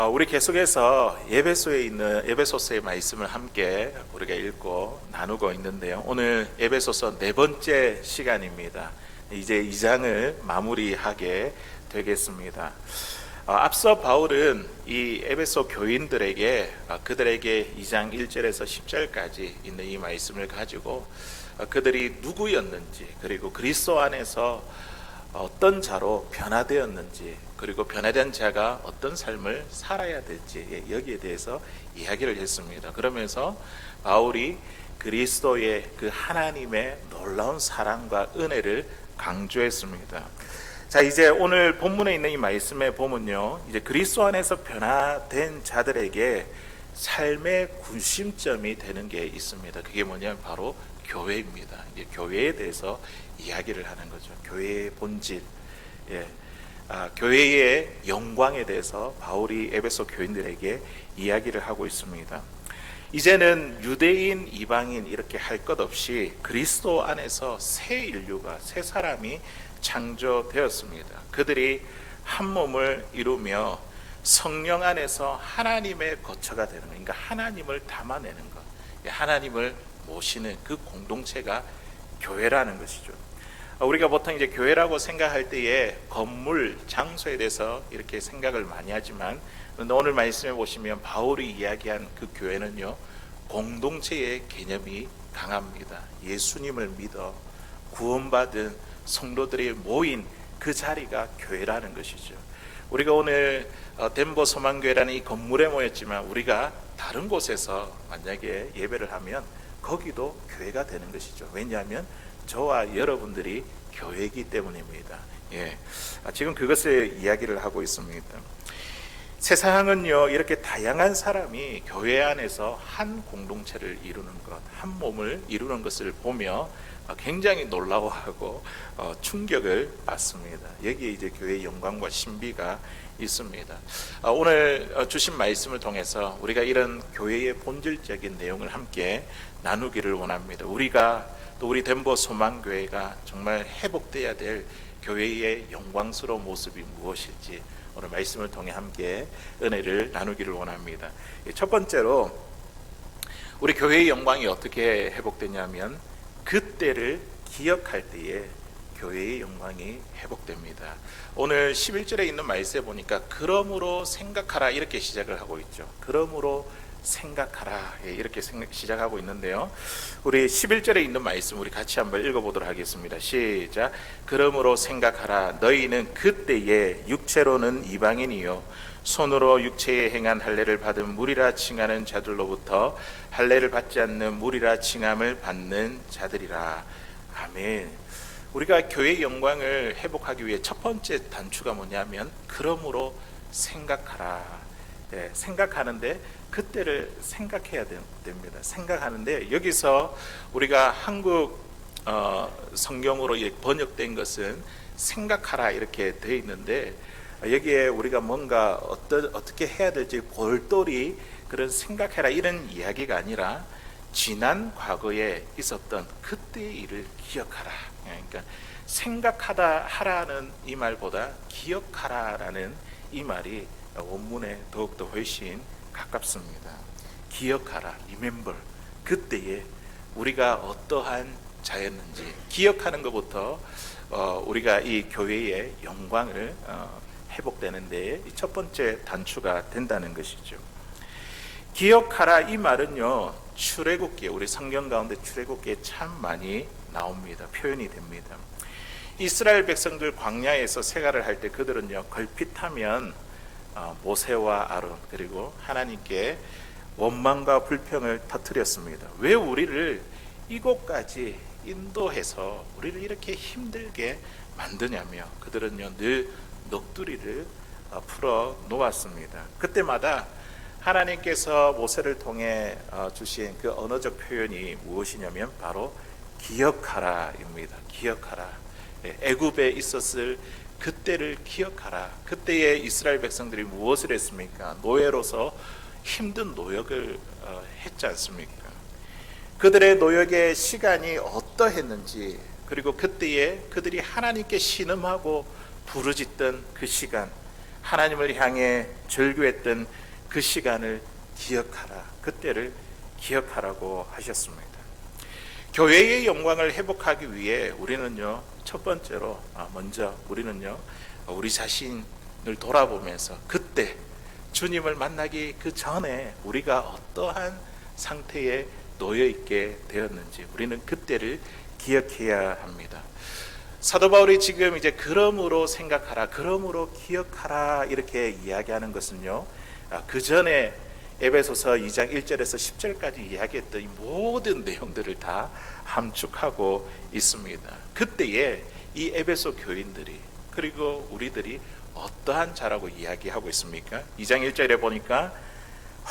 우리 계속해서 에베소에 있는 에베소서의 말씀을 함께 우리가 읽고 나누고 있는데요. 오늘 에베소서 네 번째 시간입니다. 이제 2장을 마무리하게 되겠습니다. 앞서 바울은 이 에베소 교인들에게 그들에게 2장 1절에서 10절까지 있는 이 말씀을 가지고 그들이 누구였는지, 그리고 그리스도 안에서 어떤 자로 변화되었는지, 그리고 변화된 자가 어떤 삶을 살아야 될지, 여기에 대해서 이야기를 했습니다. 그러면서 바울이 그리스도의 그 하나님의 놀라운 사랑과 은혜를 강조했습니다. 자, 이제 오늘 본문에 있는 이 말씀에 보면요, 이제 그리스도 안에서 변화된 자들에게 삶의 군심점이 되는 게 있습니다. 그게 뭐냐면 바로 교회입니다. 이제 교회에 대해서 이야기를 하는 거죠. 교회의 본질, 교회의 영광에 대해서 바울이 에베소 교인들에게 이야기를 하고 있습니다. 이제는 유대인, 이방인 이렇게 할 것 없이 그리스도 안에서 새 인류가, 새 사람이 창조되었습니다. 그들이 한 몸을 이루며 성령 안에서 하나님의 거처가 되는 것, 그러니까 하나님을 담아내는 것, 하나님을 모시는 그 공동체가 교회라는 것이죠. 우리가 보통 이제 교회라고 생각할 때에 건물, 장소에 대해서 이렇게 생각을 많이 하지만, 오늘 말씀해 보시면 바울이 이야기한 그 교회는요, 공동체의 개념이 강합니다. 예수님을 믿어 구원받은 성도들이 모인 그 자리가 교회라는 것이죠. 우리가 오늘 덴버 소망교회라는 이 건물에 모였지만, 우리가 다른 곳에서 만약에 예배를 하면 거기도 교회가 되는 것이죠. 왜냐하면 저와 여러분들이 교회이기 때문입니다. 지금 그것을 이야기를 하고 있습니다. 세상은요, 이렇게 다양한 사람이 교회 안에서 한 공동체를 이루는 것, 한 몸을 이루는 것을 보며 굉장히 놀라워하고 충격을 받습니다. 여기에 이제 교회의 영광과 신비가 있습니다. 오늘 주신 말씀을 통해서 우리가 이런 교회의 본질적인 내용을 함께 나누기를 원합니다. 우리가 또 우리 덴버 소망교회가 정말 회복돼야 될 교회의 영광스러운 모습이 무엇일지 오늘 말씀을 통해 함께 은혜를 나누기를 원합니다. 첫 번째로 우리 교회의 영광이 어떻게 회복되냐면, 그때를 기억할 때에 교회의 영광이 회복됩니다. 오늘 11절에 있는 말씀에 보니까 그러므로 생각하라 이렇게 시작을 하고 있죠. 그러므로 생각하라 이렇게 시작하고 있는데요, 우리 11절에 있는 말씀 우리 같이 한번 읽어보도록 하겠습니다. 시작. 그러므로 생각하라. 너희는 그때에 육체로는 이방인이요 손으로 육체에 행한 할례를 받은 무리라 칭하는 자들로부터 할례를 받지 않는 무리라 칭함을 받는 자들이라. 아멘. 우리가 교회의 영광을 회복하기 위해 첫 번째 단추가 뭐냐면, 그러므로 생각하라. 생각하는데 그때를 생각해야 됩니다. 생각하는데 여기서 우리가 한국 성경으로 번역된 것은 생각하라 이렇게 되어 있는데, 여기에 우리가 뭔가 어떻게 해야 될지 골똘히 그런 생각해라 이런 이야기가 아니라, 지난 과거에 있었던 그때의 일을 기억하라. 그러니까 생각하다 하라는 이 말보다 기억하라라는 이 말이 원문에 더욱더 훨씬 가깝습니다. 기억하라, remember. 그때에 우리가 어떠한 자였는지 기억하는 것부터 우리가 이 교회의 영광을 회복되는 데에 첫 번째 단추가 된다는 것이죠. 기억하라 이 말은요, 출애굽기에, 우리 성경 가운데 출애굽기에 참 많이 나옵니다. 표현이 됩니다. 이스라엘 백성들 광야에서 생활을 할 때 그들은요, 걸핏하면 모세와 아론 그리고 하나님께 원망과 불평을 터뜨렸습니다. 왜 우리를 이곳까지 인도해서 우리를 이렇게 힘들게 만드냐며 그들은요, 늘 넋두리를 풀어 놓았습니다. 그때마다 하나님께서 모세를 통해 주신 그 언어적 표현이 무엇이냐면 바로 기억하라입니다. 기억하라. 애굽에 있었을 그때를 기억하라. 그때의 이스라엘 백성들이 무엇을 했습니까? 노예로서 힘든 노역을 했지 않습니까? 그들의 노역의 시간이 어떠했는지, 그리고 그때에 그들이 하나님께 신음하고 부르짖던 그 시간, 하나님을 향해 절규했던 그 시간을 기억하라, 그때를 기억하라고 하셨습니다. 교회의 영광을 회복하기 위해 우리는요, 첫 번째로 먼저 우리는요, 우리 자신을 돌아보면서 그때 주님을 만나기 그 전에 우리가 어떠한 상태에 놓여 있게 되었는지 우리는 그때를 기억해야 합니다. 사도 바울이 지금 이제 그러므로 생각하라, 그러므로 기억하라 이렇게 이야기하는 것은요, 그 전에 에베소서 2장 1절에서 10절까지 이야기했던 이 모든 내용들을 다 함축하고 있습니다. 그때에 이 에베소 교인들이, 그리고 우리들이 어떠한 자라고 이야기하고 있습니까? 2장 1절에 보니까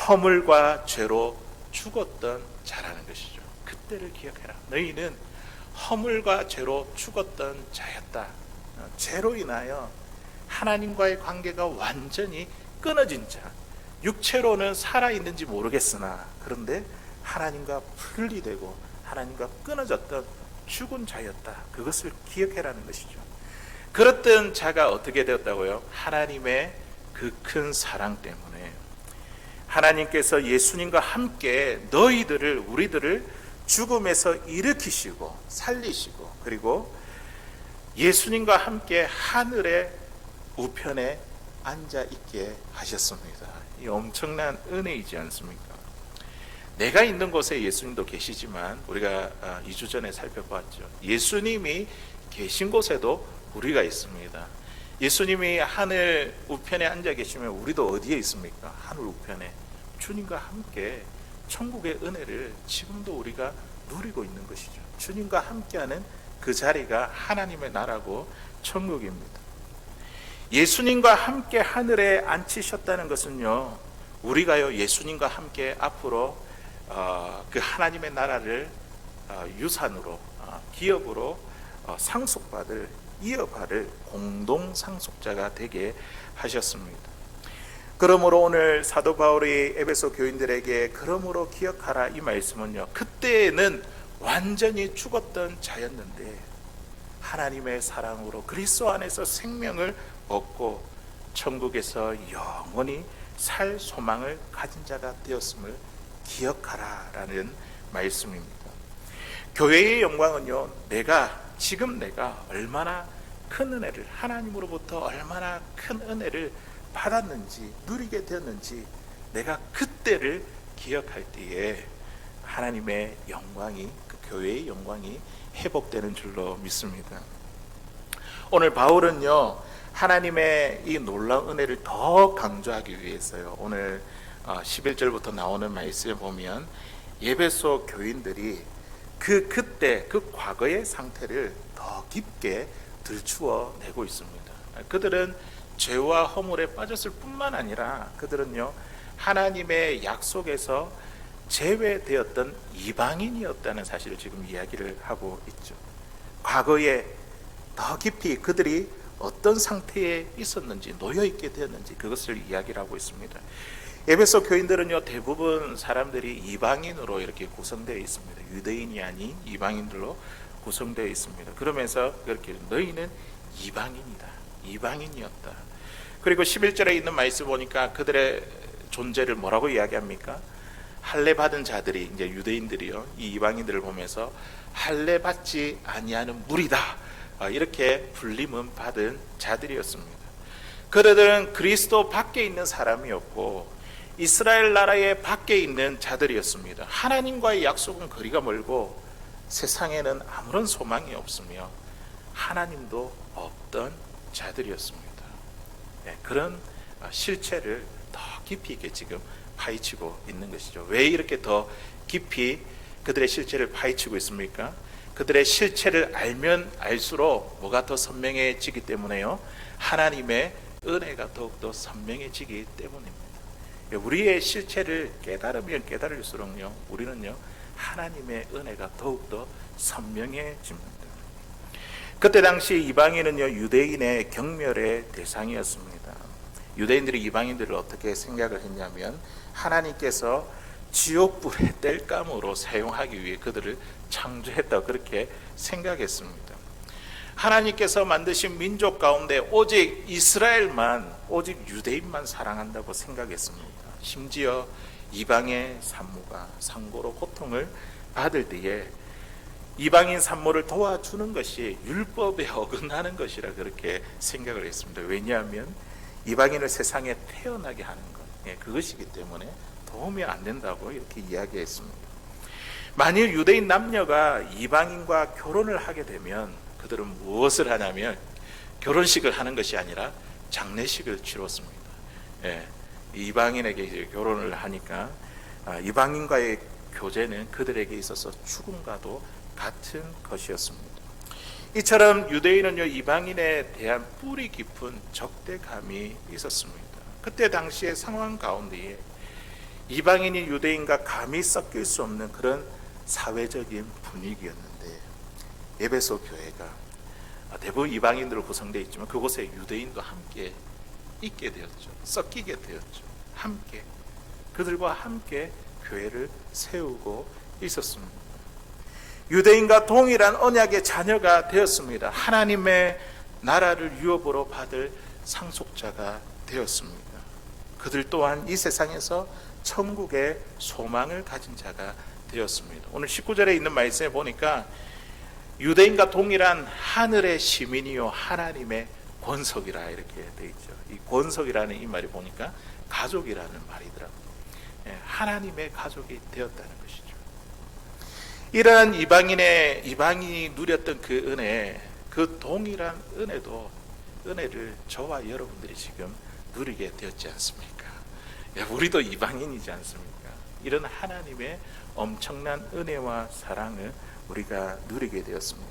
허물과 죄로 죽었던 자라는 것이죠. 그때를 기억해라. 너희는 허물과 죄로 죽었던 자였다. 죄로 인하여 하나님과의 관계가 완전히 끊어진 자, 육체로는 살아있는지 모르겠으나 그런데 하나님과 분리되고 하나님과 끊어졌던 죽은 자였다. 그것을 기억해라는 것이죠. 그랬던 자가 어떻게 되었다고요? 하나님의 그 큰 사랑 때문에 하나님께서 예수님과 함께 너희들을, 우리들을 죽음에서 일으키시고 살리시고, 그리고 예수님과 함께 하늘의 우편에 앉아 있게 하셨습니다. 이 엄청난 은혜이지 않습니까? 내가 있는 곳에 예수님도 계시지만 우리가 2주 전에 살펴봤죠. 예수님이 계신 곳에도 우리가 있습니다. 예수님이 하늘 우편에 앉아 계시면 우리도 어디에 있습니까? 하늘 우편에 주님과 함께 천국의 은혜를 지금도 우리가 누리고 있는 것이죠. 주님과 함께하는 그 자리가 하나님의 나라고 천국입니다. 예수님과 함께 하늘에 앉히셨다는 것은요, 우리가요 예수님과 함께 앞으로 그 하나님의 나라를 유산으로, 기업으로 상속받을, 이어받을 공동 상속자가 되게 하셨습니다. 그러므로 오늘 사도 바울이 에베소 교인들에게 그러므로 기억하라 이 말씀은요, 그때는 완전히 죽었던 자였는데 하나님의 사랑으로 그리스도 안에서 생명을 얻고 천국에서 영원히 살 소망을 가진 자가 되었음을 기억하라라는 말씀입니다. 교회의 영광은요, 지금 내가 얼마나 큰 은혜를, 하나님으로부터 얼마나 큰 은혜를 받았는지, 누리게 되었는지 내가 그때를 기억할 때에 하나님의 영광이, 그 교회의 영광이 회복되는 줄로 믿습니다. 오늘 바울은요, 하나님의 이 놀라운 은혜를 더 강조하기 위해서요, 오늘 11절부터 나오는 말씀을 보면 에베소 교인들이 그때 그 과거의 상태를 더 깊게 들추어 내고 있습니다. 그들은 죄와 허물에 빠졌을 뿐만 아니라 그들은요, 하나님의 약속에서 제외되었던 이방인이었다는 사실을 지금 이야기를 하고 있죠. 과거에 더 깊이 그들이 어떤 상태에 있었는지, 놓여있게 되었는지 그것을 이야기를 하고 있습니다. 에베소 교인들은요, 대부분 사람들이 이방인으로 이렇게 구성되어 있습니다. 유대인이 아닌 이방인들로 구성되어 있습니다. 그러면서 그렇게 너희는 이방인이다, 이방인이었다. 그리고 11절에 있는 말씀 보니까 그들의 존재를 뭐라고 이야기합니까? 할례 받은 자들이, 이제 유대인들이요, 이 이방인들을 보면서 할례 받지 아니하는 무리다, 이렇게 불림은 받은 자들이었습니다. 그들은 그리스도 밖에 있는 사람이었고 이스라엘 나라의 밖에 있는 자들이었습니다. 하나님과의 약속은 거리가 멀고 세상에는 아무런 소망이 없으며 하나님도 없던 자들이었습니다. 네, 그런 실체를 더 깊이 있게 지금 파헤치고 있는 것이죠. 왜 이렇게 더 깊이 그들의 실체를 파헤치고 있습니까? 그들의 실체를 알면 알수록 뭐가 더 선명해지기 때문에요, 하나님의 은혜가 더욱더 선명해지기 때문입니다. 우리의 실체를 깨달으면 깨달을수록요, 우리는요, 하나님의 은혜가 더욱더 선명해집니다. 그때 당시 이방인은요, 유대인의 경멸의 대상이었습니다. 유대인들이 이방인들을 어떻게 생각을 했냐면 하나님께서 지옥불의 땔감으로 사용하기 위해 그들을 창조했다고 그렇게 생각했습니다. 하나님께서 만드신 민족 가운데 오직 이스라엘만, 오직 유대인만 사랑한다고 생각했습니다. 심지어 이방의 산모가 상고로 고통을 받을 때에 이방인 산모를 도와주는 것이 율법에 어긋나는 것이라 그렇게 생각을 했습니다. 왜냐하면 이방인을 세상에 태어나게 하는 것, 그것이기 때문에 도움이 안 된다고 이렇게 이야기했습니다. 만일 유대인 남녀가 이방인과 결혼을 하게 되면 그들은 무엇을 하냐면 결혼식을 하는 것이 아니라 장례식을 치렀습니다. 이방인에게 이제 결혼을 하니까 이방인과의 교제는 그들에게 있어서 죽음과도 같은 것이었습니다. 이처럼 유대인은요, 이방인에 대한 뿌리 깊은 적대감이 있었습니다. 그때 당시의 상황 가운데에 이방인이 유대인과 감히 섞일 수 없는 그런 사회적인 분위기였는데, 에베소 교회가 대부분 이방인들로 구성되어 있지만 그곳에 유대인도 함께 있게 되었죠. 섞이게 되었죠. 함께 그들과 함께 교회를 세우고 있었습니다. 유대인과 동일한 언약의 자녀가 되었습니다. 하나님의 나라를 유업으로 받을 상속자가 되었습니다. 그들 또한 이 세상에서 천국의 소망을 가진 자가 되었습니다. 오늘 19절에 있는 말씀에 보니까 유대인과 동일한 하늘의 시민이요 하나님의 권속이라 이렇게 되어 있죠. 이 권속이라는 이 말이 보니까 가족이라는 말이더라고요. 하나님의 가족이 되었다는 것이죠. 이러한 이방인이 누렸던 그 은혜, 그 동일한 은혜를 저와 여러분들이 지금 누리게 되었지 않습니까? 우리도 이방인이지 않습니까? 이런 하나님의 엄청난 은혜와 사랑을 우리가 누리게 되었습니다.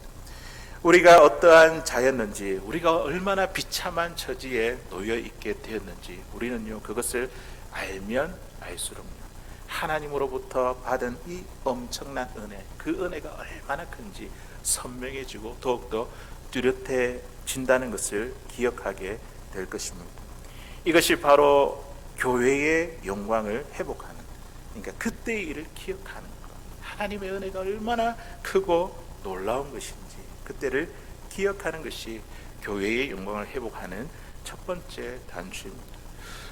우리가 어떠한 자였는지, 우리가 얼마나 비참한 처지에 놓여 있게 되었는지 우리는요, 그것을 알면 알수록요, 하나님으로부터 받은 이 엄청난 은혜, 그 은혜가 얼마나 큰지 선명해지고 더욱더 뚜렷해진다는 것을 기억하게 될 것입니다. 이것이 바로 교회의 영광을 회복하는, 그러니까 그때의 일을 기억하는 것, 하나님의 은혜가 얼마나 크고 놀라운 것인지 그때를 기억하는 것이 교회의 영광을 회복하는 첫 번째 단추입니다.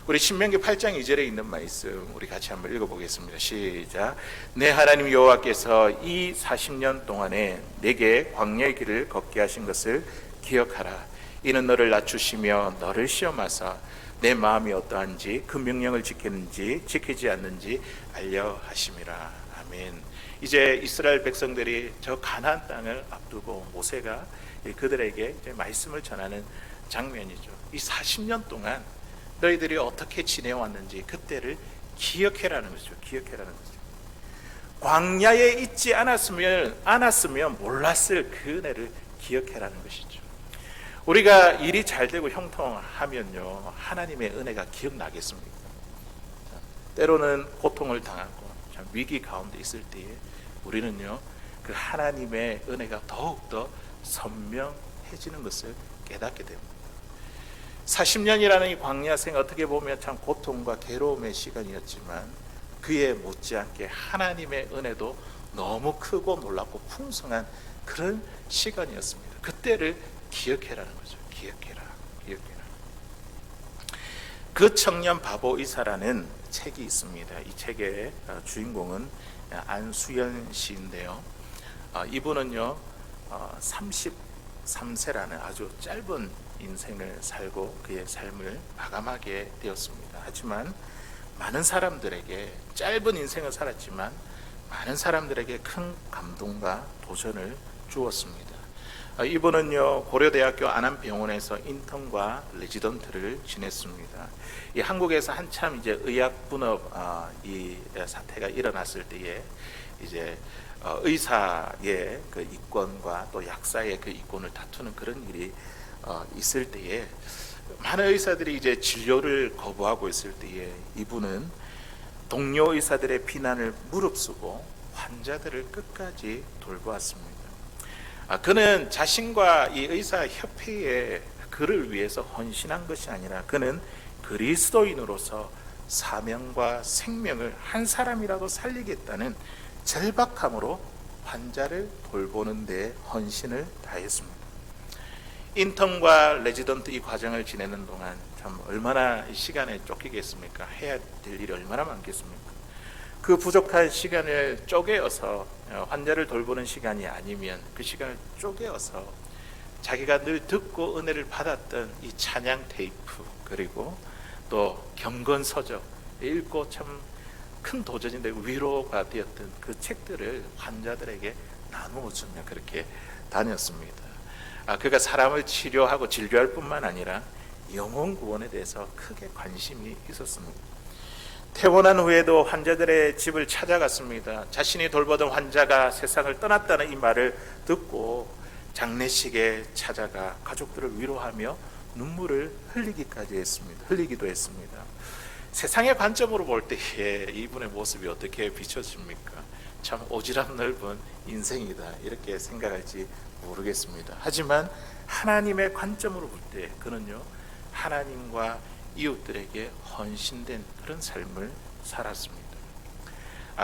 우리 신명기 8장 2절에 있는 말씀 우리 같이 한번 읽어보겠습니다. 시작. 내 하나님 여호와께서 이 40년 동안에 내게 광야의 길을 걷게 하신 것을 기억하라. 이는 너를 낮추시며 너를 시험하사 내 마음이 어떠한지 그 명령을 지키는지 지키지 않는지 알려 하심이라. 아멘. 이제 이스라엘 백성들이 저 가나안 땅을 앞두고 모세가 그들에게 이제 말씀을 전하는 장면이죠. 이 40년 동안 너희들이 어떻게 지내왔는지 그때를 기억해라는 것이죠. 기억해라는 거죠. 광야에 있지 않았으면 몰랐을 그 은혜를 기억해라는 것이죠. 우리가 일이 잘 되고 형통하면요, 하나님의 은혜가 기억나겠습니까? 때로는 고통을 당하고 위기 가운데 있을 때에 우리는요, 그 하나님의 은혜가 더욱더 선명해지는 것을 깨닫게 됩니다. 40년이라는 이 광야생, 어떻게 보면 참 고통과 괴로움의 시간이었지만 그에 못지않게 하나님의 은혜도 너무 크고 놀랍고 풍성한 그런 시간이었습니다. 그때를 기억해라는 거죠. 기억해라. 그 청년 바보 이사라는 책이 있습니다. 이 책의 주인공은 안수연 씨인데요. 이분은요, 33세라는 아주 짧은 인생을 살고 그의 삶을 마감하게 되었습니다. 하지만 많은 사람들에게, 짧은 인생을 살았지만 많은 사람들에게 큰 감동과 도전을 주었습니다. 이분은요, 고려대학교 안암병원에서 인턴과 레지던트를 지냈습니다. 이 한국에서 한참 이제 의학 분업 이 사태가 일어났을 때에 이제 의사의 그 이권과 또 약사의 그 이권을 다투는 그런 일이 있을 때에 많은 의사들이 이제 진료를 거부하고 있을 때에 이분은 동료 의사들의 비난을 무릅쓰고 환자들을 끝까지 돌보았습니다. 그는 자신과 이 의사협회의 그를 위해서 헌신한 것이 아니라 그는 그리스도인으로서 사명과 생명을 한 사람이라도 살리겠다는 절박함으로 환자를 돌보는 데 헌신을 다했습니다. 인턴과 레지던트 이 과정을 지내는 동안 참 얼마나 시간에 쫓기겠습니까? 해야 될 일이 얼마나 많겠습니까? 그 부족한 시간을 쪼개어서 환자를 돌보는 시간이 아니면 그 시간을 쪼개어서 자기가 늘 듣고 은혜를 받았던 이 찬양 테이프, 그리고 또 경건서적 읽고 참 큰 도전인데 위로가 되었던 그 책들을 환자들에게 나누어 주며 그렇게 다녔습니다. 그가 사람을 치료하고 진료할 뿐만 아니라 영혼 구원에 대해서 크게 관심이 있었습니다. 퇴원한 후에도 환자들의 집을 찾아갔습니다. 자신이 돌보던 환자가 세상을 떠났다는 이 말을 듣고 장례식에 찾아가 가족들을 위로하며 눈물을 흘리기도 했습니다. 세상의 관점으로 볼 때에 이분의 모습이 어떻게 비춰집니까? 참 오지랖 넓은 인생이다, 이렇게 생각할지 모르겠습니다. 하지만 하나님의 관점으로 볼 때 그는요, 하나님과 이웃들에게 헌신된 그런 삶을 살았습니다.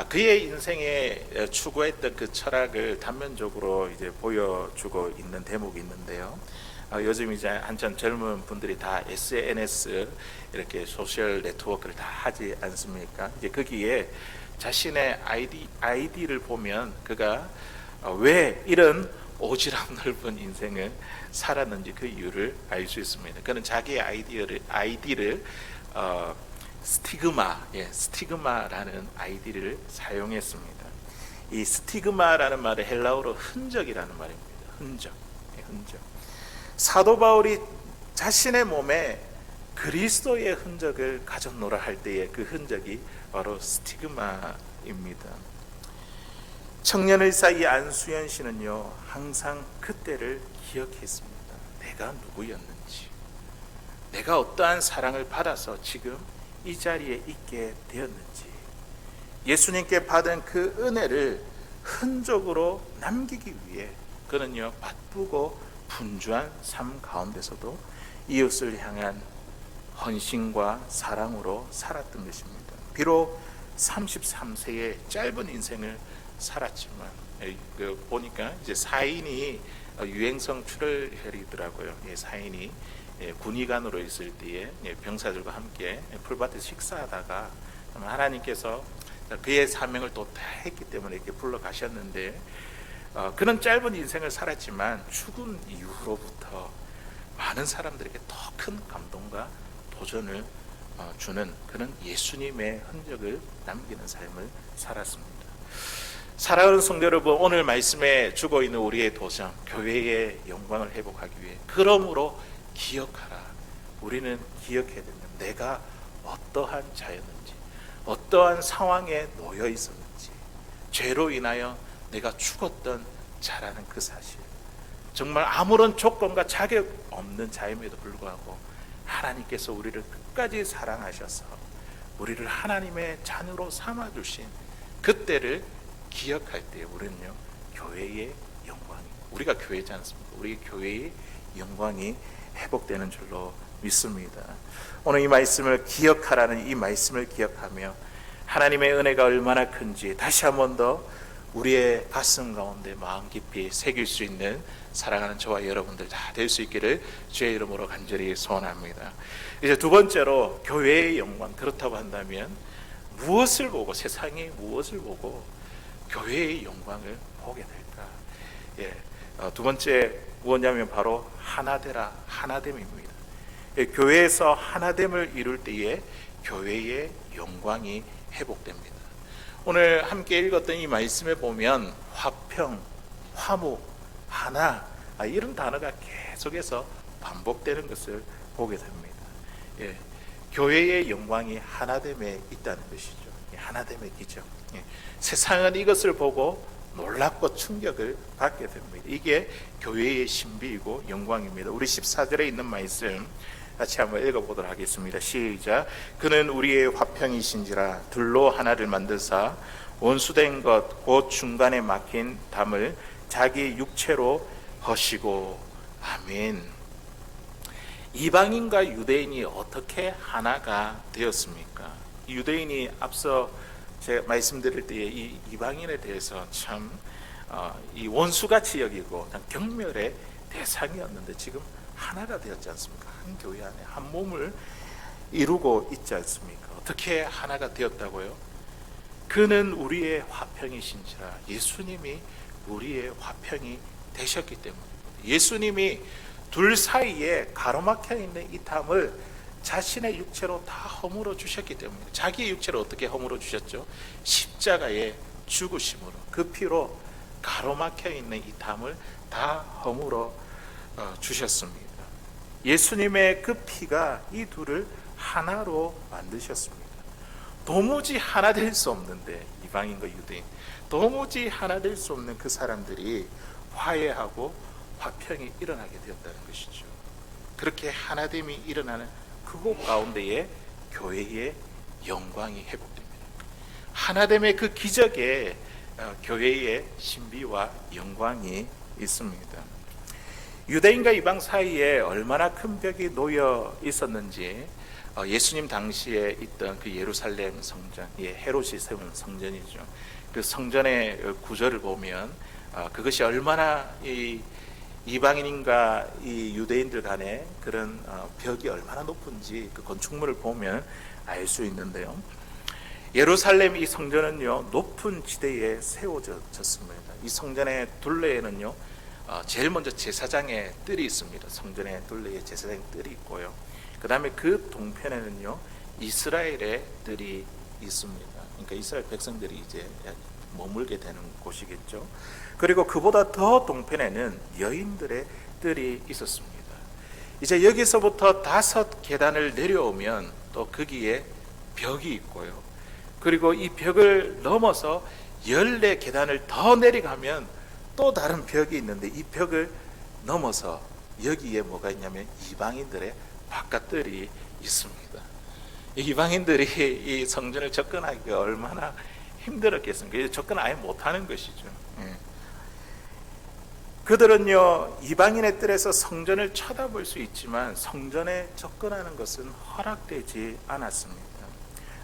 그의 인생에 추구했던 그 철학을 단면적으로 이제 보여주고 있는 대목이 있는데요. 요즘 이제 한참 젊은 분들이 다 SNS 이렇게 소셜 네트워크를 다 하지 않습니까? 이제 거기에 자신의 아이디를 보면 그가 왜 이런 오지랖 넓은 인생을 살았는지 그 이유를 알 수 있습니다. 그는 자기의 아이디를 스티그마라는 아이디를 사용했습니다. 이 스티그마라는 말은 헬라어로 흔적이라는 말입니다. 흔적. 사도 바울이 자신의 몸에 그리스도의 흔적을 가졌노라 할 때의 그 흔적이 바로 스티그마입니다. 청년의사 이 안수연 씨는요, 항상 그때를 기억했습니다. 내가 누구였는지, 내가 어떠한 사랑을 받아서 지금 이 자리에 있게 되었는지, 예수님께 받은 그 은혜를 흔적으로 남기기 위해 그는요, 바쁘고 분주한 삶 가운데서도 이웃을 향한 헌신과 사랑으로 살았던 것입니다. 비록 33세의 짧은 인생을 살았지만 보니까 이제 사인이 유행성 출혈이더라고요. 사인이 군의관으로 있을 때에 병사들과 함께 풀밭에서 식사하다가 하나님께서 그의 사명을 또 다했기 때문에 이렇게 불러가셨는데, 그는 짧은 인생을 살았지만 죽은 이후로부터 많은 사람들에게 더 큰 감동과 도전을 주는 그런 예수님의 흔적을 남기는 삶을 살았습니다. 사랑하는 성도 여러분, 오늘 말씀에 주고 있는 우리의 도전, 교회의 영광을 회복하기 위해, 그러므로 기억하라. 우리는 기억해야 됩니다. 내가 어떠한 자였는지, 어떠한 상황에 놓여 있었는지, 죄로 인하여 내가 죽었던 자라는 그 사실, 정말 아무런 조건과 자격 없는 자임에도 불구하고 하나님께서 우리를 끝까지 사랑하셔서 우리를 하나님의 자녀로 삼아주신 그때를 기억할 때 우리는요, 교회의 영광이, 우리가 교회지 않습니까? 우리 교회의 영광이 회복되는 줄로 믿습니다. 오늘 이 말씀을 기억하라는 이 말씀을 기억하며 하나님의 은혜가 얼마나 큰지 다시 한 번 더 우리의 가슴 가운데 마음 깊이 새길 수 있는 사랑하는 저와 여러분들 다 될 수 있기를 주의 이름으로 간절히 소원합니다. 이제 두 번째로 교회의 영광, 그렇다고 한다면 무엇을 보고, 세상이 무엇을 보고 교회의 영광을 보게 될까? 두 번째 무엇냐면 바로 하나되라, 하나됨입니다. 교회에서 하나됨을 이룰 때에 교회의 영광이 회복됩니다. 오늘 함께 읽었던 이 말씀에 보면 화평, 화목, 하나, 이런 단어가 계속해서 반복되는 것을 보게 됩니다. 교회의 영광이 하나됨에 있다는 것이죠. 하나됨의 기적. 세상은 이것을 보고 놀랍고 충격을 받게 됩니다. 이게 교회의 신비이고 영광입니다. 우리 14절에 있는 말씀 같이 한번 읽어보도록 하겠습니다. 시작. 그는 우리의 화평이신지라 둘로 하나를 만드사 원수된 것 곧 중간에 막힌 담을 자기 육체로 허시고. 아멘. 이방인과 유대인이 어떻게 하나가 되었습니까? 유대인이 앞서 제가 말씀드릴 때에 이 이방인에 대해서 참 이 원수같이 여기고 경멸의 대상이었는데 지금 하나가 되었지 않습니까? 한 교회 안에 한 몸을 이루고 있지 않습니까? 어떻게 하나가 되었다고요? 그는 우리의 화평이신지라. 예수님이 우리의 화평이 되셨기 때문입니다. 예수님이 둘 사이에 가로막혀 있는 이 담을 자신의 육체로 다 허물어 주셨기 때문입니다. 자기의 육체로 어떻게 허물어 주셨죠? 십자가의 죽으심으로, 그 피로 가로막혀 있는 이 담을 다 허물어 주셨습니다. 예수님의 그 피가 이 둘을 하나로 만드셨습니다. 도무지 하나 될 수 없는데, 이방인과 유대인 도무지 하나 될 수 없는 그 사람들이 화해하고 화평이 일어나게 되었다는 것이죠. 그렇게 하나됨이 일어나는 그곳 가운데에 교회의 영광이 회복됩니다. 하나됨의 그 기적에 교회의 신비와 영광이 있습니다. 유대인과 이방 사이에 얼마나 큰 벽이 놓여 있었는지 예수님 당시에 있던 그 예루살렘 성전, 헤롯이 세운 성전이죠. 그 성전의 구조를 보면 그것이 얼마나 이방인과 이 유대인들 간의 그런 벽이 얼마나 높은지 그 건축물을 보면 알 수 있는데요. 예루살렘 이 성전은요, 높은 지대에 세워졌습니다. 이 성전의 둘레에는요, 제일 먼저 제사장의 뜰이 있습니다. 성전의 둘레에 제사장의 뜰이 있고요. 그 다음에 그 동편에는요, 이스라엘의 뜰이 있습니다. 그러니까 이스라엘 백성들이 이제 머물게 되는 곳이겠죠. 그리고 그보다 더 동편에는 여인들의 뜰이 있었습니다. 이제 여기서부터 5 계단을 내려오면 또 거기에 벽이 있고요. 그리고 이 벽을 넘어서 14 계단을 더 내려가면 또 다른 벽이 있는데, 이 벽을 넘어서 여기에 뭐가 있냐면 이방인들의 바깥들이 있습니다. 이방인들이 이 성전을 접근하기가 얼마나 힘들었겠습니까? 접근 아예 못하는 것이죠. 그들은요, 이방인의 뜰에서 성전을 쳐다볼 수 있지만 성전에 접근하는 것은 허락되지 않았습니다.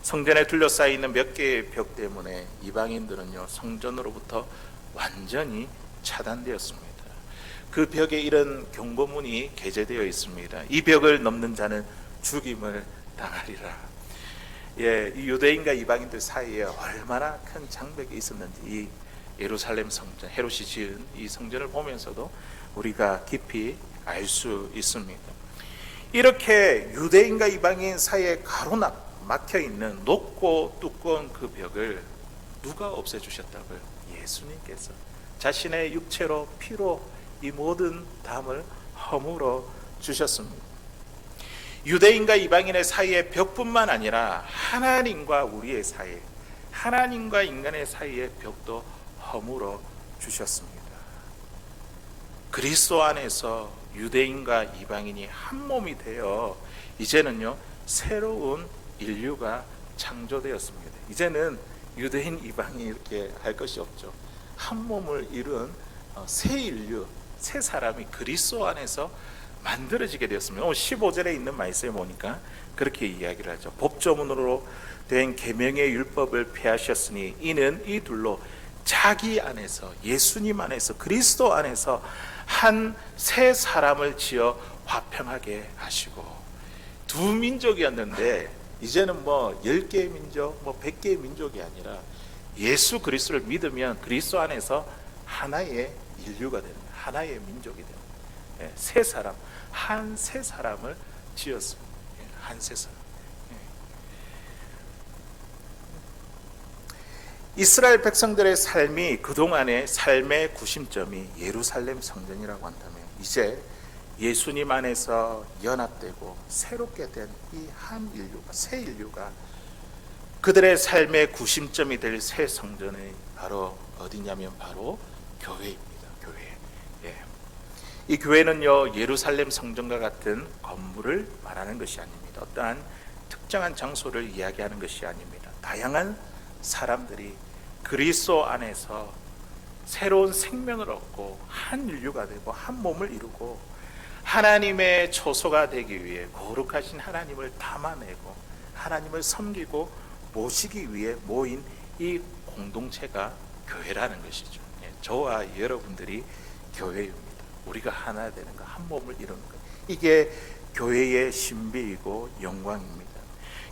성전에 둘러싸여 있는 몇 개의 벽 때문에 이방인들은요, 성전으로부터 완전히 차단되었습니다. 그 벽에 이런 경고문이 게재되어 있습니다. 이 벽을 넘는 자는 죽임을 당하리라. 이 유대인과 이방인들 사이에 얼마나 큰 장벽이 있었는지 이 예루살렘 성전, 헤롯이 지은 이 성전을 보면서도 우리가 깊이 알 수 있습니다. 이렇게 유대인과 이방인 사이에 가로막혀 있는 높고 두꺼운 그 벽을 누가 없애주셨다고요? 예수님께서 자신의 육체로 피로 이 모든 담을 허물어 주셨습니다. 유대인과 이방인의 사이의 벽뿐만 아니라 하나님과 우리의 사이, 하나님과 인간의 사이의 벽도 허물어 주셨습니다. 그리스도 안에서 유대인과 이방인이 한 몸이 되어 이제는요, 새로운 인류가 창조되었습니다. 이제는 유대인, 이방인 이렇게 할 것이 없죠. 한 몸을 이룬 새 인류, 새 사람이 그리스도 안에서 만들어지게 되었습니다. 15절에 있는 말씀에 보니까 그렇게 이야기를 하죠. 법조문으로 된 계명의 율법을 폐하셨으니 이는 이 둘로 자기 안에서, 예수님 안에서, 그리스도 안에서 한 새 사람을 지어 화평하게 하시고, 두 민족이었는데 이제는 10개의 민족, 100개의 민족이 아니라 예수 그리스도를 믿으면 그리스도 안에서 하나의 인류가 되는, 하나의 민족이 되는 새 사람, 한 새 사람을 지었습니다. 한 새 사람. 이스라엘 백성들의 삶이 그동안의 삶의 구심점이 예루살렘 성전이라고 한다면, 이제 예수님 안에서 연합되고 새롭게 된 이 한 인류가, 새 인류가 그들의 삶의 구심점이 될 새 성전이 바로 어디냐면 바로 교회입니다. 교회. 이 교회는요, 예루살렘 성전과 같은 건물을 말하는 것이 아닙니다. 어떠한 특정한 장소를 이야기하는 것이 아닙니다. 다양한 사람들이 그리스도 안에서 새로운 생명을 얻고 한 인류가 되고 한 몸을 이루고 하나님의 초소가 되기 위해 거룩하신 하나님을 담아내고 하나님을 섬기고 모시기 위해 모인 이 공동체가 교회라는 것이죠. 저와 여러분들이 교회입니다. 우리가 하나 되는 것, 한 몸을 이루는 것. 이게 교회의 신비이고 영광입니다.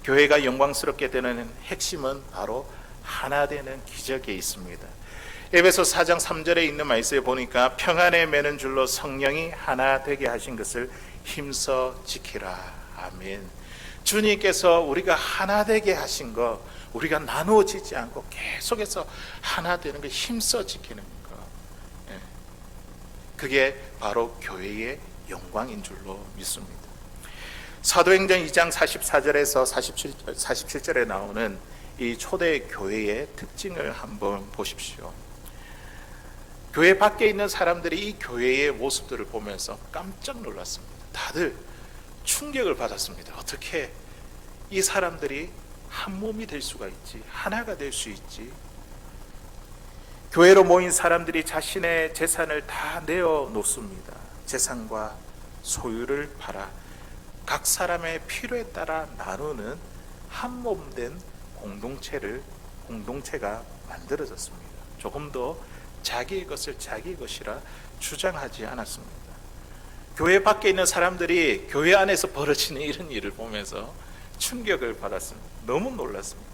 교회가 영광스럽게 되는 핵심은 바로 하나 되는 기적에 있습니다. 에베소 4장 3절에 있는 말씀에 보니까 평안에 매는 줄로 성령이 하나 되게 하신 것을 힘써 지키라. 아멘. 주님께서 우리가 하나 되게 하신 것, 우리가 나누어지지 않고 계속해서 하나 되는 걸 힘써 지키는 것, 그게 바로 교회의 영광인 줄로 믿습니다. 사도행전 2장 44절에서 47절에 나오는 이 초대 교회의 특징을 한번 보십시오. 교회 밖에 있는 사람들이 이 교회의 모습들을 보면서 깜짝 놀랐습니다. 다들 충격을 받았습니다. 어떻게 이 사람들이 한 몸이 될 수가 있지, 하나가 될 수 있지. 교회로 모인 사람들이 자신의 재산을 다 내어놓습니다. 재산과 소유를 팔아 각 사람의 필요에 따라 나누는 한 몸 된 공동체가 만들어졌습니다. 조금 더 자기의 것을 자기의 것이라 주장하지 않았습니다. 교회 밖에 있는 사람들이 교회 안에서 벌어지는 이런 일을 보면서 충격을 받았습니다. 너무 놀랐습니다.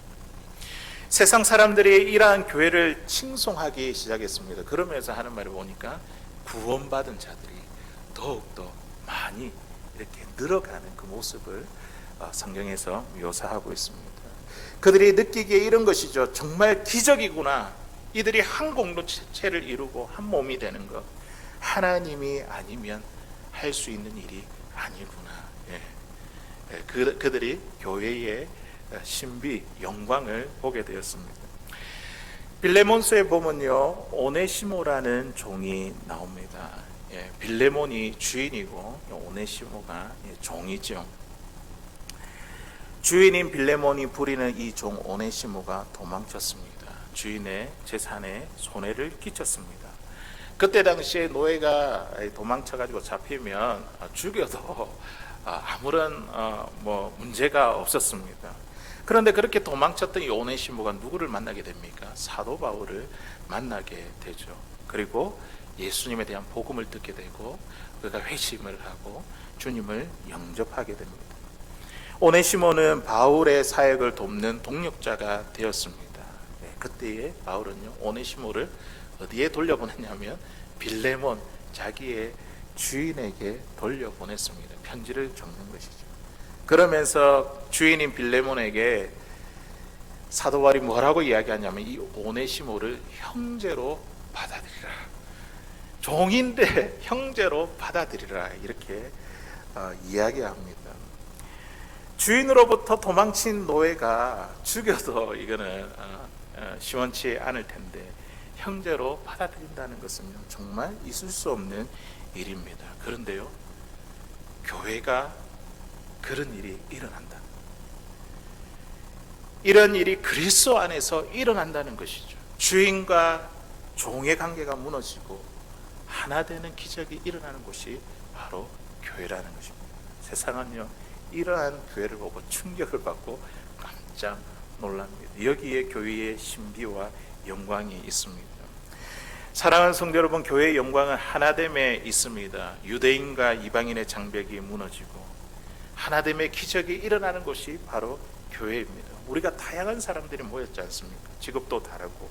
세상 사람들이 이러한 교회를 칭송하기 시작했습니다. 그러면서 하는 말을 보니까 구원받은 자들이 더욱더 많이 이렇게 늘어가는 그 모습을 성경에서 묘사하고 있습니다. 그들이 느끼기에 이런 것이죠. 정말 기적이구나. 이들이 한 공동체를 이루고 한 몸이 되는 것, 하나님이 아니면 할 수 있는 일이 아니구나. 그들이 교회의 신비, 영광을 보게 되었습니다. 빌레몬서에 보면요, 오네시모라는 종이 나옵니다. 빌레몬이 주인이고 오네시모가 종이죠. 주인인 빌레몬이 부리는 이 종 오네시모가 도망쳤습니다. 주인의 재산에 손해를 끼쳤습니다. 그때 당시에 노예가 도망쳐가지고 잡히면 죽여도 아무런 문제가 없었습니다. 그런데 그렇게 도망쳤던 이 오네시모가 누구를 만나게 됩니까? 사도 바울을 만나게 되죠. 그리고 예수님에 대한 복음을 듣게 되고 그가 회심을 하고 주님을 영접하게 됩니다. 오네시모는 바울의 사역을 돕는 동력자가 되었습니다. 그때에 바울은요, 오네시모를 어디에 돌려보냈냐면 빌레몬, 자기의 주인에게 돌려보냈습니다. 편지를 적는 것이죠. 그러면서 주인인 빌레몬에게 사도 바울이 뭐라고 이야기하냐면 이 오네시모를 형제로 받아들이라. 종인데 형제로 받아들이라. 이렇게 이야기합니다. 주인으로부터 도망친 노예가 죽여도 이거는 시원치 않을 텐데 형제로 받아들인다는 것은 정말 있을 수 없는 일입니다. 그런데요, 교회가 그런 일이 일어난다. 이런 일이 그리스도 안에서 일어난다는 것이죠. 주인과 종의 관계가 무너지고 하나 되는 기적이 일어나는 곳이 바로 교회라는 것입니다. 세상은요, 이러한 교회를 보고 충격을 받고 깜짝 놀랍니다. 여기에 교회의 신비와 영광이 있습니다. 사랑하는 성도 여러분, 교회의 영광은 하나됨에 있습니다. 유대인과 이방인의 장벽이 무너지고 하나됨의 기적이 일어나는 곳이 바로 교회입니다. 우리가 다양한 사람들이 모였지 않습니까? 직업도 다르고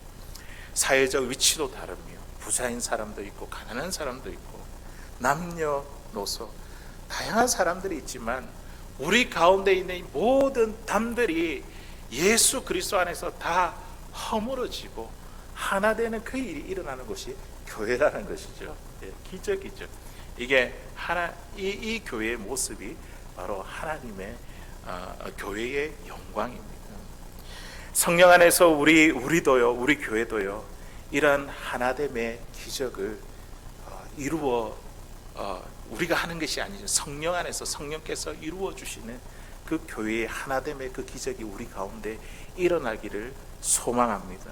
사회적 위치도 다르며 부자인 사람도 있고 가난한 사람도 있고 남녀노소 다양한 사람들이 있지만 우리 가운데 있는 이 모든 담들이 예수 그리스도 안에서 다 허물어지고 하나 되는 그 일이 일어나는 것이 교회라는 것이죠. 기적이죠. 이게 이 교회의 모습이 바로 하나님의 교회의 영광입니다. 성령 안에서 우리도요, 우리 교회도요, 이런 하나됨의 기적을 이루어 우리가 하는 것이 아니죠. 성령 안에서 성령께서 이루어 주시는 그 교회의 하나됨의 그 기적이 우리 가운데 일어나기를 소망합니다.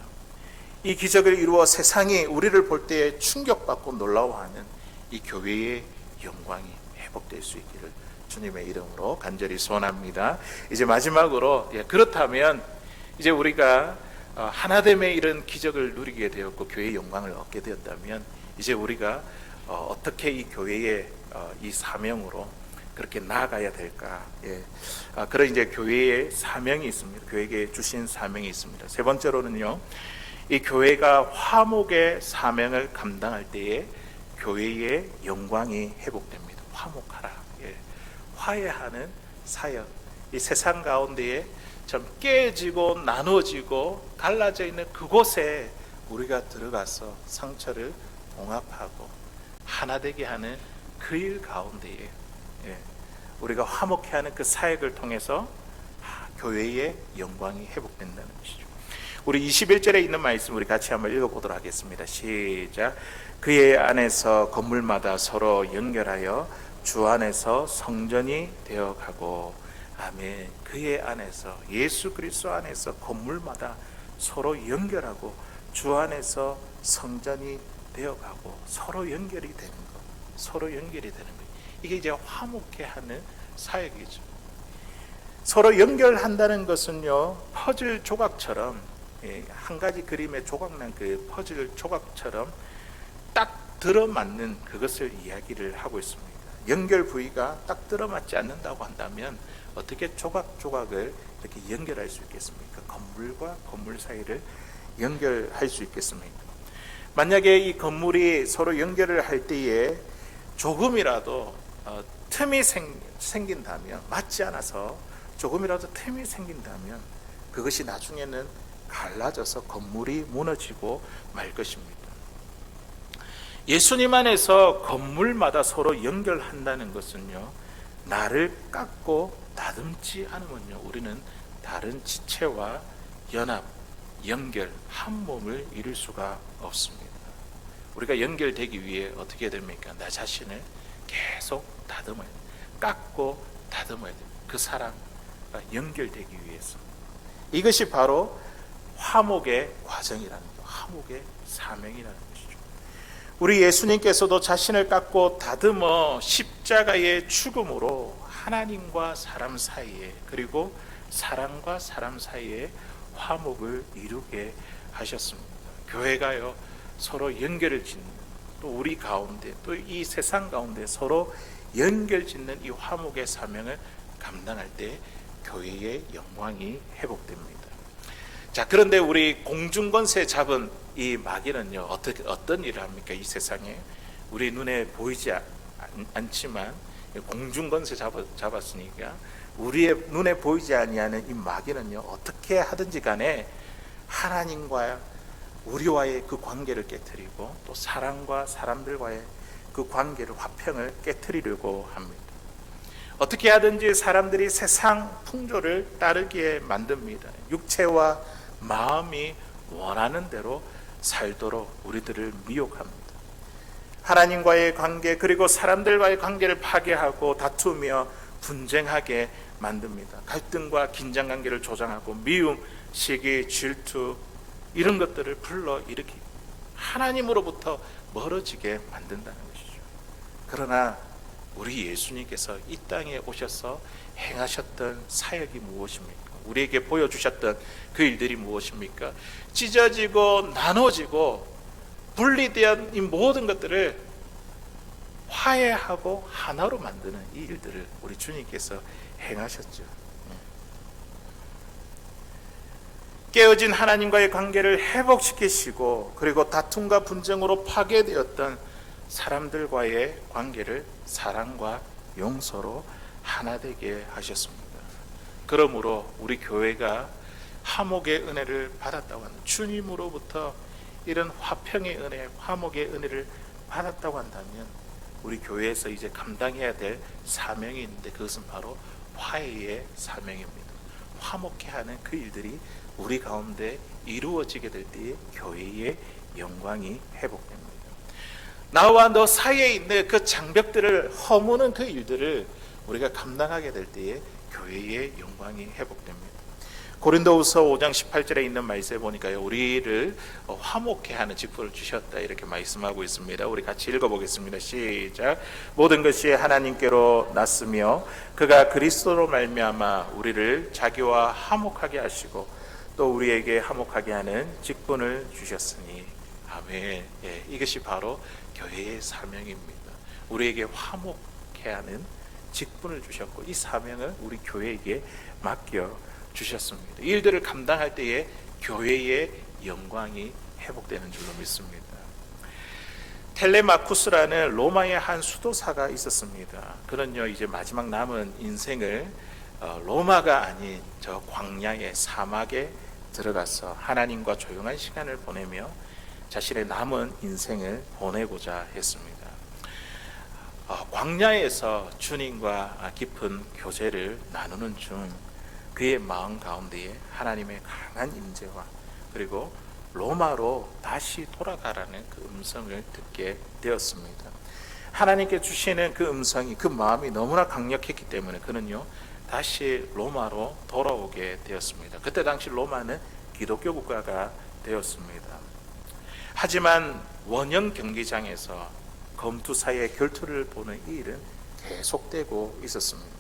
이 기적을 이루어 세상이 우리를 볼 때에 충격받고 놀라워하는 이 교회의 영광이 회복될 수 있기를 주님의 이름으로 간절히 소원합니다. 이제 마지막으로, 그렇다면 이제 우리가 하나됨의 이런 기적을 누리게 되었고 교회의 영광을 얻게 되었다면 이제 우리가 어떻게 이 교회의 이 사명으로 그렇게 나아가야 될까? 그런 이제 교회의 사명이 있습니다. 교회에게 주신 사명이 있습니다. 세 번째로는요, 이 교회가 화목의 사명을 감당할 때에 교회의 영광이 회복됩니다. 화목하라. 화해하는 사역. 이 세상 가운데에 좀 깨지고 나눠지고 갈라져 있는 그곳에 우리가 들어가서 상처를 봉합하고 하나 되게 하는 그 일 가운데에 우리가 화목해 하는 그 사역을 통해서 교회의 영광이 회복된다는 것이죠. 우리 21절에 있는 말씀 우리 같이 한번 읽어보도록 하겠습니다. 시작. 그의 안에서 건물마다 서로 연결하여 주 안에서 성전이 되어가고. 아멘. 그의 안에서, 예수 그리스도 안에서 건물마다 서로 연결하고 주 안에서 성전이 되어가고 서로 연결이 되는 것, 서로 연결이 되는 것. 이게 이제 화목해 하는 사역이죠. 서로 연결한다는 것은요, 퍼즐 조각처럼, 한 가지 그림의 조각난 그 퍼즐 조각처럼 딱 들어맞는 그것을 이야기를 하고 있습니다. 연결 부위가 딱 들어맞지 않는다고 한다면 어떻게 조각조각을 이렇게 연결할 수 있겠습니까? 건물과 건물 사이를 연결할 수 있겠습니까? 만약에 이 건물이 서로 연결을 할 때에 조금이라도 틈이 생긴다면, 맞지 않아서 조금이라도 틈이 생긴다면 그것이 나중에는 갈라져서 건물이 무너지고 말 것입니다. 예수님 안에서 건물마다 서로 연결한다는 것은요, 나를 깎고 다듬지 않으면요, 우리는 다른 지체와 연합, 연결, 한 몸을 이룰 수가 없습니다. 우리가 연결되기 위해 어떻게 됩니까? 나 자신을 계속 다듬어야 돼요. 깎고 다듬어야 돼요. 그 사랑과 연결되기 위해서. 이것이 바로 화목의 과정이라는 거예요. 화목의 사명이라는 것이죠. 우리 예수님께서도 자신을 깎고 다듬어 십자가의 죽음으로 하나님과 사람 사이에, 그리고 사람과 사람 사이에 화목을 이루게 하셨습니다. 교회가요, 서로 연결을 짓는, 또 우리 가운데, 또 이 세상 가운데 서로 연결 짓는 이 화목의 사명을 감당할 때 교회의 영광이 회복됩니다. 자, 그런데 우리 공중권세 잡은 이 마귀는요, 어떤 일을 합니까? 이 세상에 우리 눈에 보이지 않지만 공중권세 잡았으니까 우리의 눈에 보이지 아니하는 이 마귀는요, 어떻게 하든지 간에 하나님과 우리와의 그 관계를 깨트리고 또 사람과 사람들과의 그 관계를, 화평을 깨트리려고 합니다. 어떻게 하든지 사람들이 세상 풍조를 따르게 만듭니다. 육체와 마음이 원하는 대로 살도록 우리들을 미혹합니다. 하나님과의 관계, 그리고 사람들과의 관계를 파괴하고 다투며 분쟁하게 만듭니다. 갈등과 긴장관계를 조장하고 미움, 시기, 질투, 이런 것들을 불러일으키고 하나님으로부터 멀어지게 만든다는 것이죠. 그러나 우리 예수님께서 이 땅에 오셔서 행하셨던 사역이 무엇입니까? 우리에게 보여주셨던 그 일들이 무엇입니까? 찢어지고 나눠지고 분리된 이 모든 것들을 화해하고 하나로 만드는 이 일들을 우리 주님께서 행하셨죠. 깨어진 하나님과의 관계를 회복시키시고, 그리고 다툼과 분쟁으로 파괴되었던 사람들과의 관계를 사랑과 용서로 하나 되게 하셨습니다. 그러므로 우리 교회가 화목의 은혜를 받았다고 한다면, 주님으로부터 이런 화평의 은혜, 화목의 은혜를 받았다고 한다면 우리 교회에서 이제 감당해야 될 사명이 있는데, 그것은 바로 화해의 사명입니다. 화목해 하는 그 일들이 우리 가운데 이루어지게 될 때에 교회의 영광이 회복됩니다. 나와 너 사이에 있는 그 장벽들을 허무는 그 일들을 우리가 감당하게 될 때에 교회의 영광이 회복됩니다. 고린도후서 5장 18절에 있는 말씀에 보니까요, 우리를 화목해 하는 직분을 주셨다, 이렇게 말씀하고 있습니다. 우리 같이 읽어보겠습니다. 시작. 모든 것이 하나님께로 났으며 그가 그리스도로 말미암아 우리를 자기와 화목하게 하시고 또 우리에게 화목하게 하는 직분을 주셨으니. 아멘. 이것이 바로 교회의 사명입니다. 우리에게 화목해 하는 직분을 주셨고 이 사명을 우리 교회에게 맡겨 주셨습니다. 이 일들을 감당할 때에 교회의 영광이 회복되는 줄로 믿습니다. 텔레마쿠스라는 로마의 한 수도사가 있었습니다. 그는요 이제 마지막 남은 인생을 로마가 아닌 저 광야의 사막에 들어가서 하나님과 조용한 시간을 보내며 자신의 남은 인생을 보내고자 했습니다. 광야에서 주님과 깊은 교제를 나누는 중 그의 마음 가운데에 하나님의 강한 임재와 그리고 로마로 다시 돌아가라는 그 음성을 듣게 되었습니다. 하나님께 주시는 그 음성이 그 마음이 너무나 강력했기 때문에 그는요 다시 로마로 돌아오게 되었습니다. 그때 당시 로마는 기독교 국가가 되었습니다. 하지만 원형 경기장에서 검투사의 결투를 보는 이 일은 계속되고 있었습니다.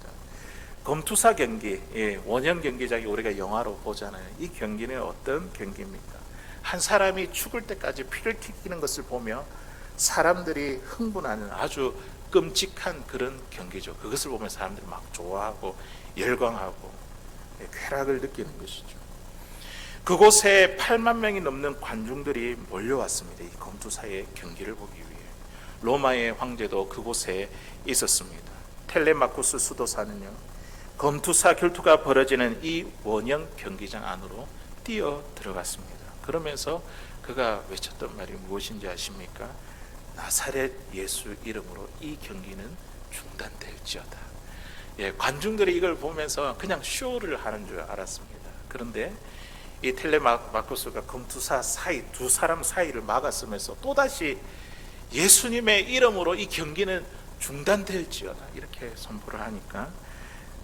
검투사 경기, 원형 경기장이 우리가 영화로 보잖아요. 이 경기는 어떤 경기입니까? 한 사람이 죽을 때까지 피를 튀기는 것을 보며 사람들이 흥분하는 아주 끔찍한 그런 경기죠. 그것을 보면 사람들이 막 좋아하고 열광하고 쾌락을 느끼는 것이죠. 그곳에 8만 명이 넘는 관중들이 몰려왔습니다. 이 검투사의 경기를 보기 위해. 로마의 황제도 그곳에 있었습니다. 텔레마쿠스 수도사는요 검투사 결투가 벌어지는 이 원형 경기장 안으로 뛰어 들어갔습니다. 그러면서 그가 외쳤던 말이 무엇인지 아십니까? 나사렛 예수 이름으로 이 경기는 중단될지어다. 관중들이 이걸 보면서 그냥 쇼를 하는 줄 알았습니다. 그런데 이 텔레마쿠스가 검투사 사이 두 사람 사이를 막았으면서 또다시 예수님의 이름으로 이 경기는 중단될지어다 이렇게 선포를 하니까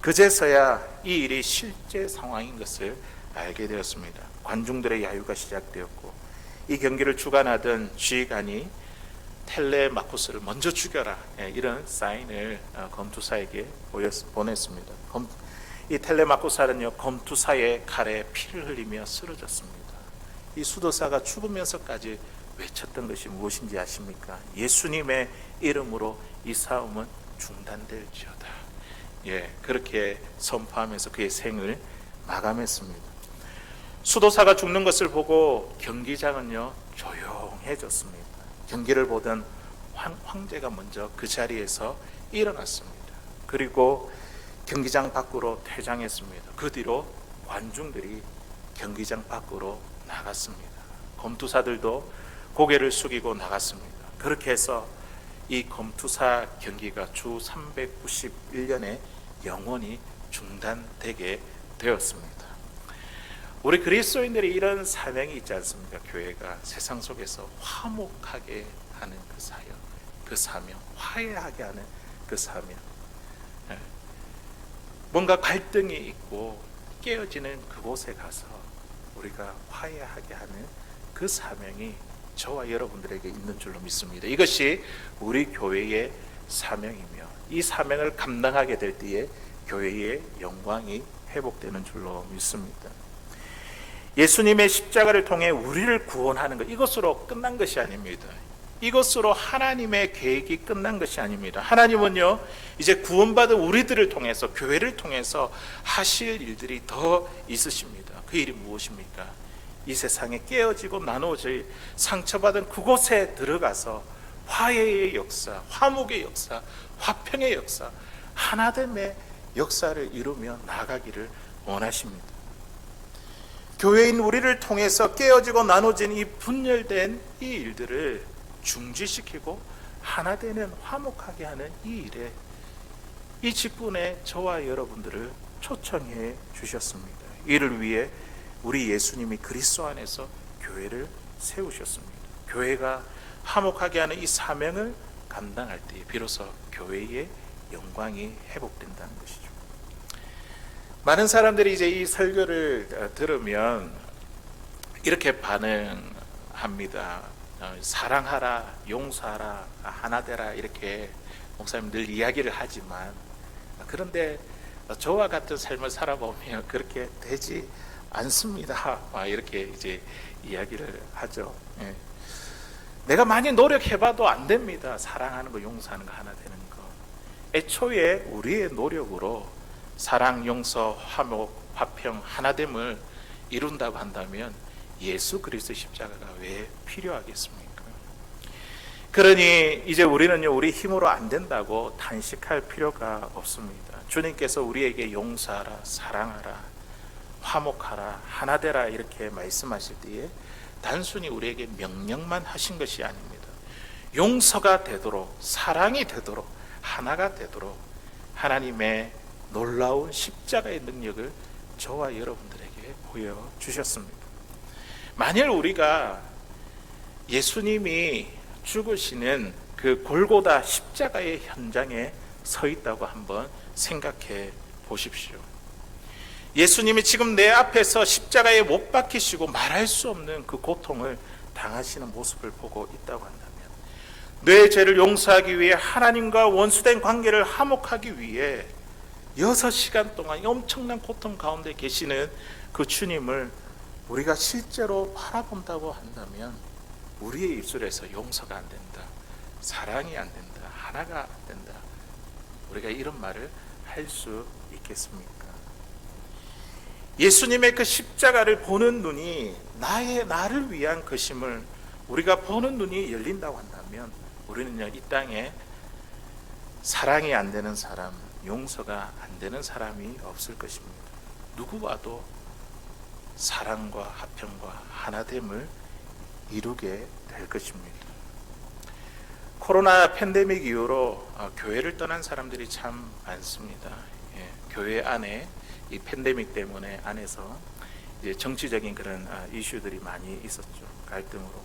그제서야 이 일이 실제 상황인 것을 알게 되었습니다. 관중들의 야유가 시작되었고 이 경기를 주관하던 지휘관이 텔레마쿠스를 먼저 죽여라 이런 사인을 검투사에게 보냈습니다. 이 텔레마쿠스는요 검투사의 칼에 피를 흘리며 쓰러졌습니다. 이 수도사가 죽으면서까지 외쳤던 것이 무엇인지 아십니까? 예수님의 이름으로 이 싸움은 중단될지어다. 그렇게 선포하면서 그의 생을 마감했습니다. 수도사가 죽는 것을 보고 경기장은요 조용해졌습니다. 경기를 보던 황제가 먼저 그 자리에서 일어났습니다. 그리고 경기장 밖으로 퇴장했습니다. 그 뒤로 관중들이 경기장 밖으로 나갔습니다. 검투사들도 고개를 숙이고 나갔습니다. 그렇게 해서 이 검투사 경기가 주 391년에 영원히 중단되게 되었습니다. 우리 그리스도인들이 이런 사명이 있지 않습니까? 교회가 세상 속에서 화목하게 하는 그 사역, 그 사명, 화해하게 하는 그 사명. 뭔가 갈등이 있고 깨어지는 그곳에 가서 우리가 화해하게 하는 그 사명이 저와 여러분들에게 있는 줄로 믿습니다. 이것이 우리 교회의 사명이며 이 사명을 감당하게 될 때에 교회의 영광이 회복되는 줄로 믿습니다. 예수님의 십자가를 통해 우리를 구원하는 것, 이것으로 끝난 것이 아닙니다. 이것으로 하나님의 계획이 끝난 것이 아닙니다. 하나님은요 이제 구원받은 우리들을 통해서 교회를 통해서 하실 일들이 더 있으십니다. 그 일이 무엇입니까? 이 세상에 깨어지고 나누어질 상처받은 그곳에 들어가서 화해의 역사, 화목의 역사, 화평의 역사, 하나됨의 역사를 이루며 나가기를 원하십니다. 교회인 우리를 통해서 깨어지고 나눠진 이 분열된 이 일들을 중지시키고 하나 되는 화목하게 하는 이 일에 이 직분에 저와 여러분들을 초청해 주셨습니다. 이를 위해 우리 예수님이 그리스도 안에서 교회를 세우셨습니다. 교회가 화목하게 하는 이 사명을 감당할 때 비로소 교회의 영광이 회복된다는 것이죠. 많은 사람들이 이제 이 설교를 들으면 이렇게 반응합니다. 사랑하라, 용서하라, 하나 되라 이렇게 목사님 늘 이야기를 하지만 그런데 저와 같은 삶을 살아보면 그렇게 되지 않습니다. 이렇게 이제 이야기를 하죠. 내가 많이 노력해봐도 안 됩니다. 사랑하는 거, 용서하는 거, 하나 되는 거. 애초에 우리의 노력으로 사랑, 용서, 화목, 화평, 하나됨을 이룬다고 한다면 예수 그리스도 십자가가 왜 필요하겠습니까? 그러니 이제 우리는요, 우리 힘으로 안 된다고 단식할 필요가 없습니다. 주님께서 우리에게 용서하라, 사랑하라, 화목하라, 하나되라 이렇게 말씀하실 때에 단순히 우리에게 명령만 하신 것이 아닙니다. 용서가 되도록, 사랑이 되도록, 하나가 되도록 하나님의 놀라운 십자가의 능력을 저와 여러분들에게 보여주셨습니다. 만일 우리가 예수님이 죽으시는 그 골고다 십자가의 현장에 서 있다고 한번 생각해 보십시오. 예수님이 지금 내 앞에서 십자가에 못 박히시고 말할 수 없는 그 고통을 당하시는 모습을 보고 있다고 한다면, 내 죄를 용서하기 위해 하나님과 원수된 관계를 화목하기 위해 6시간 동안 엄청난 고통 가운데 계시는 그 주님을 우리가 실제로 바라본다고 한다면 우리의 입술에서 용서가 안 된다, 사랑이 안 된다, 하나가 안 된다, 우리가 이런 말을 할 수 있겠습니까? 예수님의 그 십자가를 보는 눈이 나를 위한 것임을 우리가 보는 눈이 열린다고 한다면 우리는요, 이 땅에 사랑이 안 되는 사람, 용서가 안 되는 사람이 없을 것입니다. 누구와도 사랑과 화평과 하나됨을 이루게 될 것입니다. 코로나 팬데믹 이후로 교회를 떠난 사람들이 참 많습니다. 교회 안에 이 팬데믹 때문에 안에서 이제 정치적인 그런 이슈들이 많이 있었죠. 갈등으로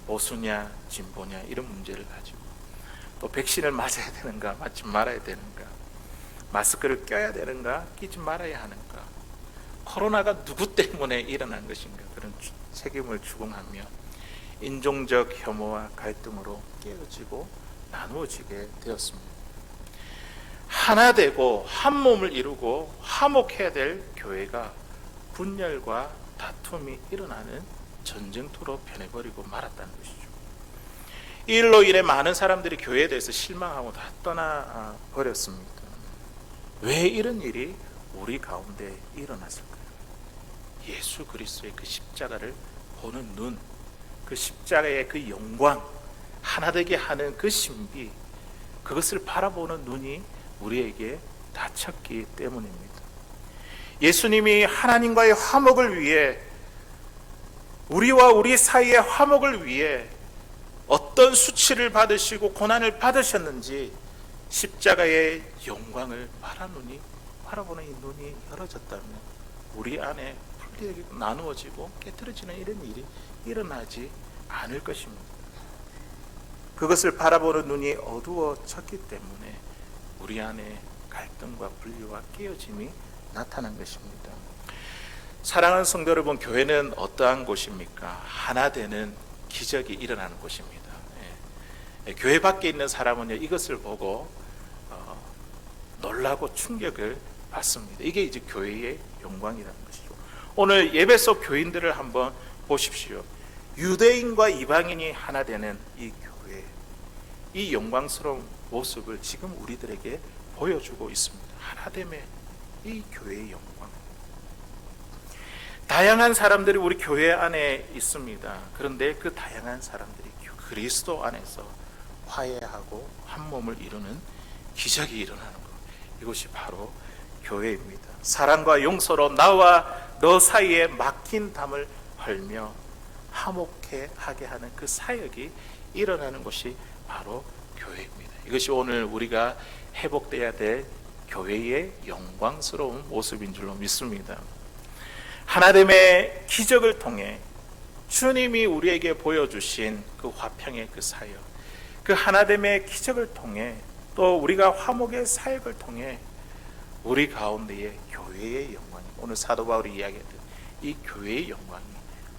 보수냐 진보냐 이런 문제를 가지고, 또 백신을 맞아야 되는가 맞지 말아야 되는가, 마스크를 껴야 되는가 끼지 말아야 하는가, 코로나가 누구 때문에 일어난 것인가, 그런 책임을 추궁하며 인종적 혐오와 갈등으로 깨어지고 나누어지게 되었습니다. 하나 되고 한 몸을 이루고 화목해야 될 교회가 분열과 다툼이 일어나는 전쟁터로 변해버리고 말았다는 것이죠. 이 일로 인해 많은 사람들이 교회에 대해서 실망하고 다 떠나버렸습니다. 왜 이런 일이 우리 가운데 일어났을까요? 예수 그리스도의 그 십자가를 보는 눈, 그 십자가의 그 영광, 하나되게 하는 그 신비, 그것을 바라보는 눈이 우리에게 닫혔기 때문입니다. 예수님이 하나님과의 화목을 위해, 우리와 우리 사이의 화목을 위해 어떤 수치를 받으시고 고난을 받으셨는지 십자가의 영광을 바라보는 이 눈이 열어졌다면 우리 안에 풀리고 나누어지고 깨트려지는 이런 일이 일어나지 않을 것입니다. 그것을 바라보는 눈이 어두워졌기 때문에 우리 안에 갈등과 분리와 깨어짐이 나타난 것입니다. 사랑하는 성도 여러분, 교회는 어떠한 곳입니까? 하나 되는 기적이 일어나는 곳입니다. 교회 밖에 있는 사람은요, 이것을 보고 놀라고 충격을 받습니다. 이게 이제 교회의 영광이라는 것이죠. 오늘 예배 속 교인들을 한번 보십시오. 유대인과 이방인이 하나 되는 이 교회, 이 영광스러운 모습을 지금 우리들에게 보여주고 있습니다. 하나됨의 이 교회의 영광. 다양한 사람들이 우리 교회 안에 있습니다. 그런데 그 다양한 사람들이 그리스도 안에서 화해하고 한 몸을 이루는 기적이 일어나는 것, 이것이 바로 교회입니다. 사랑과 용서로 나와 너 사이에 막힌 담을 헐며 화목해 하게 하는 그 사역이 일어나는 것이 바로 교회입니다. 이것이 오늘 우리가 회복돼야 될 교회의 영광스러운 모습인 줄로 믿습니다. 하나됨의 기적을 통해 주님이 우리에게 보여주신 그 화평의 그 사역, 그 하나됨의 기적을 통해 또 우리가 화목의 사역을 통해 우리 가운데의 교회의 영광이, 오늘 사도 바울이 이야기했던 이 교회의 영광이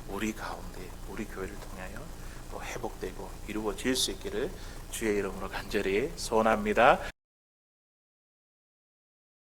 우리 가운데, 우리 교회를 통하여 또 회복되고 이루어질 수 있기를 주의 이름으로 간절히 소원합니다.